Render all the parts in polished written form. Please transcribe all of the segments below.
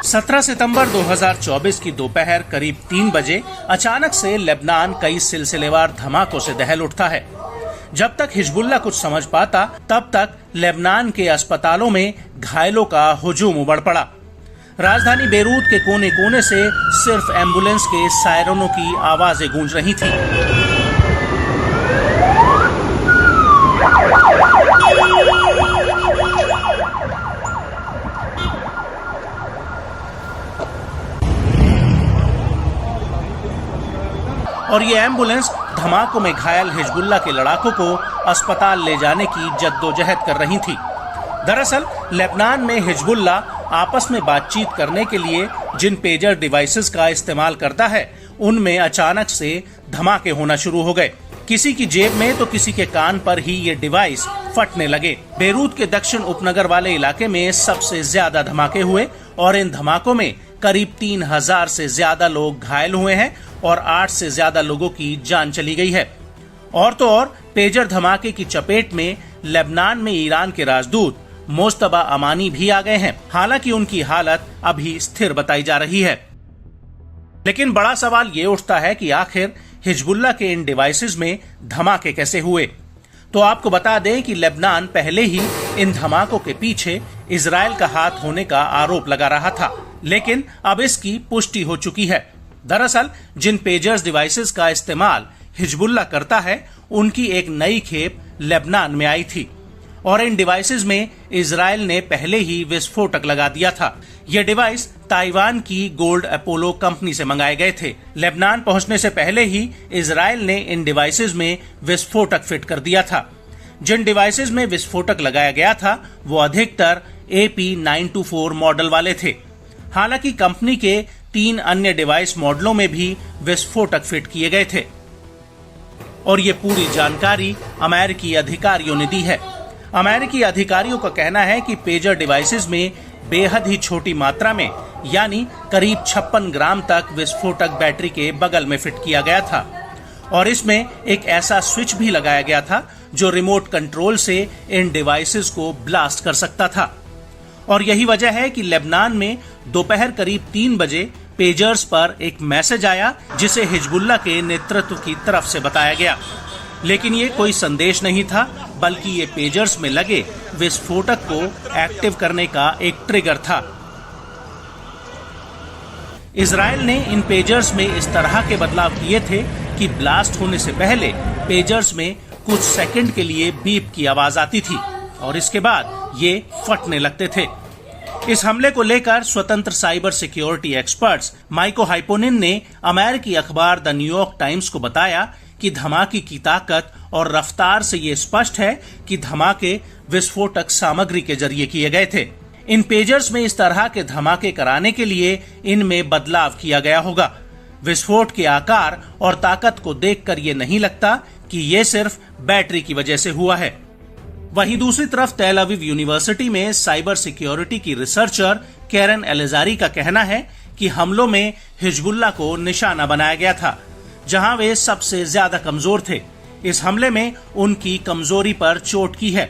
17 सितंबर 2024 की दोपहर करीब 3 बजे अचानक से लेबनान कई सिलसिलेवार धमाकों से दहल उठता है। जब तक हिजबुल्लाह कुछ समझ पाता तब तक लेबनान के अस्पतालों में घायलों का हुजूम उमड़ पड़ा। राजधानी बेरूत के कोने कोने से सिर्फ एम्बुलेंस के सायरनों की आवाजें गूंज रही थीं। और ये एम्बुलेंस धमाकों में घायल हिजबुल्लाह के लड़ाकों को अस्पताल ले जाने की जद्दोजहद कर रही थी। दरअसल लेबनान में हिजबुल्लाह आपस में बातचीत करने के लिए जिन पेजर डिवाइसेस का इस्तेमाल करता है, उनमें अचानक से धमाके होना शुरू हो गए। किसी की जेब में तो किसी के कान पर ही ये डिवाइस फटने लगे। बेरूत के दक्षिण उपनगर वाले इलाके में सबसे ज्यादा धमाके हुए और इन धमाकों में करीब 3000 से ज्यादा लोग घायल हुए हैं और 8 से ज्यादा लोगों की जान चली गई है। और तो और पेजर धमाके की चपेट में लेबनान में ईरान के राजदूत मोस्तबा अमानी भी आ गए हैं। हालांकि उनकी हालत अभी स्थिर बताई जा रही है। लेकिन बड़ा सवाल ये उठता है कि आखिर हिजबुल्लाह के इन डिवाइसेस में धमाके कैसे हुए। तो आपको बता दें कि लेबनान पहले ही इन धमाकों के पीछे इजराइल का हाथ होने का आरोप लगा रहा था, लेकिन अब इसकी पुष्टि हो चुकी है। दरअसल जिन पेजर्स डिवाइसेस का इस्तेमाल हिजबुल्लाह करता है, उनकी एक नई खेप लेबनान में आई थी और इन डिवाइसेस में इजराइल ने पहले ही विस्फोटक लगा दिया था। ये डिवाइस ताइवान की गोल्ड अपोलो कंपनी से मंगाए गए थे। लेबनान पहुंचने से पहले ही इजराइल ने इन डिवाइसेस में विस्फोटक फिट कर दिया था। जिन डिवाइसेस में विस्फोटक लगाया गया था वो अधिकतर AP924 मॉडल वाले थे। हालांकि कंपनी के 3 अन्य डिवाइस मॉडलों में भी विस्फोटक फिट किए गए थे और ये पूरी जानकारी अमेरिकी अधिकारियों ने दी है। अमेरिकी अधिकारियों का कहना है कि पेजर डिवाइसेस में बेहद ही छोटी मात्रा में यानी करीब 56 ग्राम तक विस्फोटक बैटरी के बगल में फिट किया गया था और इसमें एक ऐसा स्विच भी लगाया गया था जो रिमोट कंट्रोल से इन डिवाइसेस को ब्लास्ट कर सकता था। और यही वजह है कि लेबनान में दोपहर करीब 3 बजे पेजर्स पर एक मैसेज आया जिसे हिजबुल्लाह के नेतृत्व की तरफ से बताया गया। लेकिन ये कोई संदेश नहीं था, बल्कि ये पेजर्स में लगे विस्फोटक को एक्टिव करने का एक ट्रिगर था। इजराइल ने इन पेजर्स में इस तरह के बदलाव किए थे कि ब्लास्ट होने से पहले पेजर्स में कुछ सेकंड के लिए बीप की आवाज आती थी और इसके बाद ये फटने लगते थे। इस हमले को लेकर स्वतंत्र साइबर सिक्योरिटी एक्सपर्ट्स माइको हाइपोनिन ने अमेरिकी अखबार द न्यूयॉर्क टाइम्स को बताया कि धमाके की ताकत और रफ्तार से ये स्पष्ट है कि धमाके विस्फोटक सामग्री के जरिए किए गए थे। इन पेजर्स में इस तरह के धमाके कराने के लिए इनमें बदलाव किया गया होगा। विस्फोट के आकार और ताकत को देखकर ये नहीं लगता कि ये सिर्फ बैटरी की वजह से हुआ है। वहीं दूसरी तरफ तेल अवीव यूनिवर्सिटी में साइबर सिक्योरिटी की रिसर्चर कैरन एलेजारी का कहना है कि हमलों में हिजबुल्लाह को निशाना बनाया गया था, जहां वे सबसे ज्यादा कमजोर थे। इस हमले में उनकी कमजोरी पर चोट की है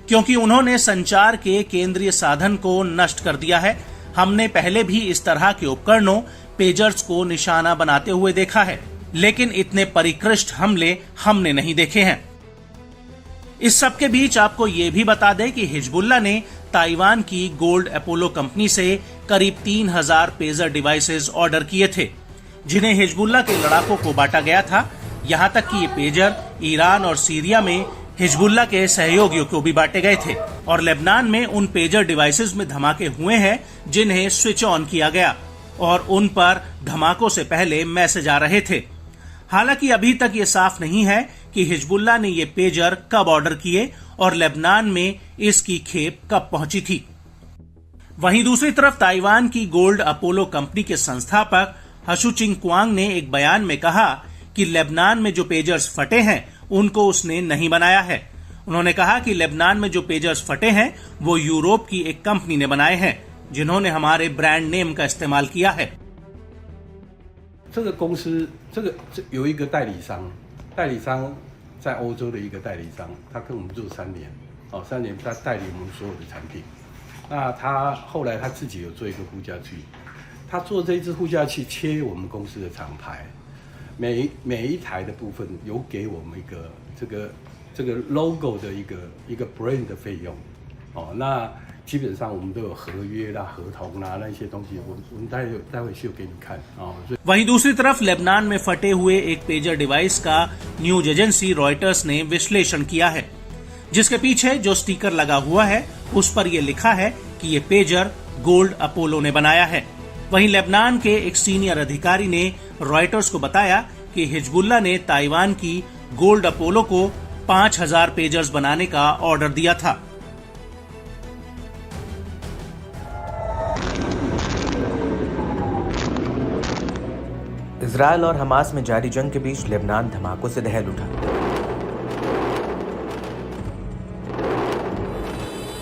क्योंकि उन्होंने संचार के केंद्रीय साधन को नष्ट कर दिया है। हमने पहले भी इस तरह के उपकरणों पेजर्स को निशाना बनाते हुए देखा है, लेकिन इतने परिष्कृत हमले हमने नहीं देखे हैं। इस सब के बीच आपको ये भी बता दें कि हिजबुल्लाह ने ताइवान की गोल्ड अपोलो कंपनी से करीब 3000 पेजर डिवाइसेस ऑर्डर किए थे, जिन्हें हिजबुल्लाह के लड़ाकों को बांटा गया था। यहाँ तक कि ये पेजर ईरान और सीरिया में हिजबुल्लाह के सहयोगियों को भी बांटे गए थे और लेबनान में उन पेजर डिवाइसेस में धमाके हुए हैं जिन्हें स्विच ऑन किया गया और उन पर धमाकों से पहले मैसेज आ रहे थे। हालांकि अभी तक ये साफ नहीं है कि हिजबुल्लाह ने ये पेजर कब ऑर्डर किए और लेबनान में इसकी खेप कब पहुंची थी। वहीं दूसरी तरफ ताइवान की गोल्ड अपोलो कंपनी के संस्थापक हशुचिंग क्वांग ने एक बयान में कहा कि लेबनान में जो पेजर्स फटे हैं उनको उसने नहीं बनाया है। उन्होंने कहा कि लेबनान में जो पेजर्स फटे हैं वो यूरोप की एक कंपनी ने बनाए हैं, जिन्होंने हमारे ब्रांड नेम का इस्तेमाल किया है। 这个公司，有一个代理商在欧洲的一个代理商，他跟我们做3年，3年他代理我们所有的产品，那他后来他自己有做一个护驾器，他做这一支护驾器切我们公司的厂牌，每一台的部分有给我们一个这个 logo 的一个 brand 的费用，哦，那基本上我们都有合约啦、合同啦那些东西，我们待会秀给你看哦。 वहीं दूसरी तरफ लेबनान में फटे हुए एक पेजर डिवाइस का न्यूज एजेंसी रॉयटर्स ने विश्लेषण किया है, जिसके पीछे जो स्टिकर लगा हुआ है उस पर यह लिखा है कि ये पेजर गोल्ड अपोलो ने बनाया है। वहीं लेबनान के एक सीनियर अधिकारी ने रॉयटर्स को बताया कि हिजबुल्लाह ने ताइवान की गोल्ड अपोलो को 5000 पेजर्स बनाने का ऑर्डर दिया था। इजरायल और हमास में जारी जंग के बीच लेबनान धमाकों से दहल उठा।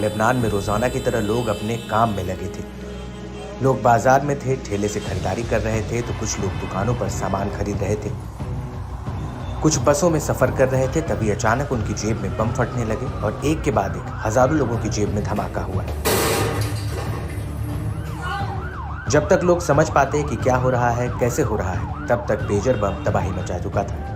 लेबनान में रोजाना की तरह लोग अपने काम में लगे थे। लोग बाजार में थे, ठेले से खरीदारी कर रहे थे, तो कुछ लोग दुकानों पर सामान खरीद रहे थे, कुछ बसों में सफर कर रहे थे। तभी अचानक उनकी जेब में बम फटने लगे और एक के बाद एक हजारों लोगों की जेब में धमाका हुआ। जब तक लोग समझ पाते कि क्या हो रहा है, कैसे हो रहा है, तब तक पेजर बम तबाही मचा चुका था।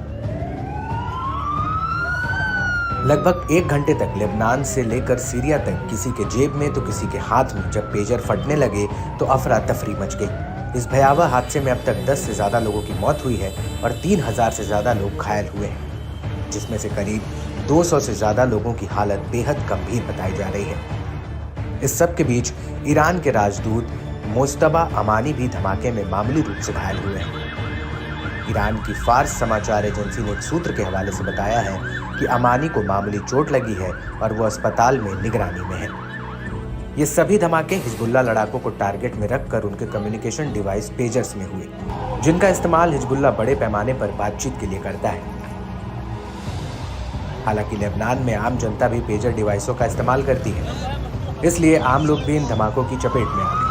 लगभग 1 घंटे तक लेबनान से लेकर सीरिया तक किसी के जेब में तो किसी के हाथ में जब पेजर फटने लगे तो अफरा तफरी मच गई। इस भयावह हादसे में अब तक 10 से ज्यादा लोगों की मौत हुई है और 3000 से ज्यादा लोग घायल हुए हैं, जिसमें से करीब 200 से ज्यादा लोगों की हालत बेहद गंभीर बताई जा रही है। इस सब के बीच ईरान के राजदूत मुस्तबा अमानी भी धमाके में मामूली रूप से घायल हुए हैं। ईरान की फार्स समाचार एजेंसी ने एक सूत्र के हवाले से बताया है कि अमानी को मामूली चोट लगी है और वो अस्पताल में निगरानी में है। ये सभी धमाके हिजबुल्लाह लड़ाकों को टारगेट में रखकर उनके कम्युनिकेशन डिवाइस पेजर्स में हुए, जिनका इस्तेमाल हिजबुल्लाह बड़े पैमाने पर बातचीत के लिए करता है। हालांकि लेबनान में आम जनता भी पेजर डिवाइसों का इस्तेमाल करती है, इसलिए आम लोग भी इन धमाकों की चपेट में आ गए।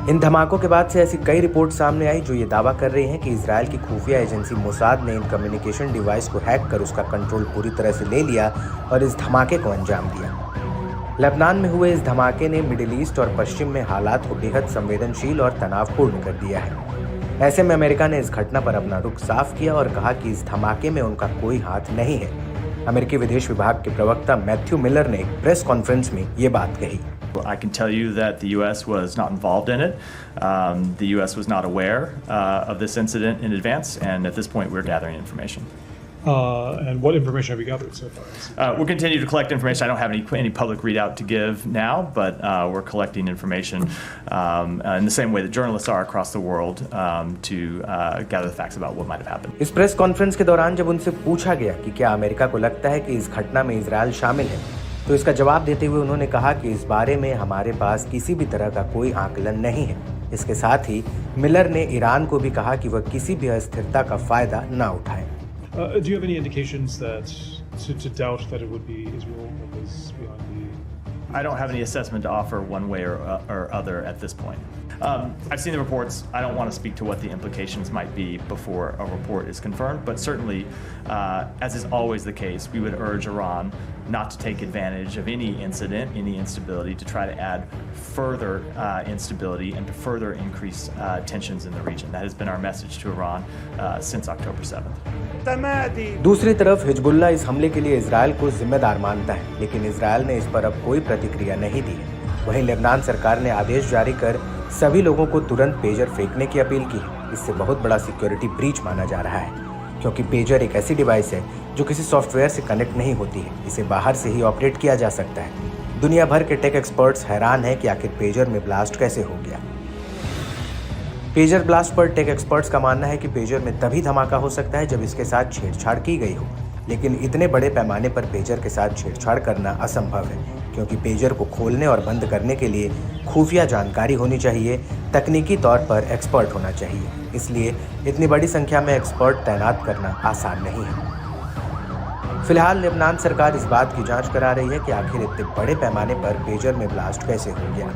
इन धमाकों के बाद से ऐसी कई रिपोर्ट सामने आई जो ये दावा कर रही हैं कि इजरायल की खुफिया एजेंसी मोसाद ने इन कम्युनिकेशन डिवाइस को हैक कर उसका कंट्रोल पूरी तरह से ले लिया और इस धमाके को अंजाम दिया। लेबनान में हुए इस धमाके ने मिडिल ईस्ट और पश्चिम में हालात को बेहद संवेदनशील और तनावपूर्ण कर दिया है। ऐसे में अमेरिका ने इस घटना पर अपना रुख साफ किया और कहा कि इस धमाके में उनका कोई हाथ नहीं है। अमेरिकी विदेश विभाग के प्रवक्ता मैथ्यू मिलर ने एक प्रेस कॉन्फ्रेंस में ये बात कही। I can tell you that the U.S. was not involved in it. The U.S. was not aware of this incident in advance, and at this point we're gathering information. And what information have you gathered so far? We'll continue to collect information. I don't have any public readout to give now, but we're collecting information in the same way that journalists are across the world to gather the facts about what might have happened. इस press conference के दौरान जब उनसे पूछा गया कि क्या America को लगता है कि इस घटना में इजरायल शामिल है, तो इसका जवाब देते हुए उन्होंने कहा कि इस बारे में हमारे पास किसी भी तरह का कोई आकलन नहीं है। इसके साथ ही मिलर ने ईरान को भी कहा कि वह किसी भी अस्थिरता का फायदा न उठाए। Do you have any indications that to doubt that it would be Israel that was behind the? I don't have any assessment to offer one way or other at this point. I've seen the reports. I don't want to speak to what the implications might be before a report is confirmed, but certainly, as is always the case, we would urge Iran not to take advantage of any incident, any instability, to try to add further instability and to further increase tensions in the region. That has been our message to Iran since October 7th. दूसरी तरफ Hezbollah इस हमले के लिए Israel को जिम्मेदार मानता है, लेकिन इजरायल ने इस पर अब कोई प्रतिक्रिया नहीं दी है। वहीं लेबनान सरकार ने आदेश जारी कर सभी लोगों को तुरंत पेजर फेंकने की अपील की है। इससे बहुत बड़ा सिक्योरिटी ब्रीच माना जा रहा है, क्योंकि पेजर एक ऐसी डिवाइस है जो किसी सॉफ्टवेयर से कनेक्ट नहीं होती है। इसे बाहर से ही ऑपरेट किया जा सकता है। दुनिया भर के टेक एक्सपर्ट्स हैरान हैं कि आखिर पेजर में ब्लास्ट कैसे हो गया। पेजर ब्लास्ट पर टेक एक्सपर्ट्स का मानना है कि पेजर में तभी धमाका हो सकता है जब इसके साथ छेड़छाड़ की गई हो, लेकिन इतने बड़े पैमाने पर पेजर के साथ छेड़छाड़ करना असंभव है, क्योंकि पेजर को खोलने और बंद करने के लिए खुफिया जानकारी होनी चाहिए, तकनीकी तौर पर एक्सपर्ट होना चाहिए। इसलिए इतनी बड़ी संख्या में एक्सपर्ट तैनात करना आसान नहीं है। फिलहाल लेबनान सरकार इस बात की जांच करा रही है कि आखिर इतने बड़े पैमाने पर पेजर में ब्लास्ट कैसे हो गया।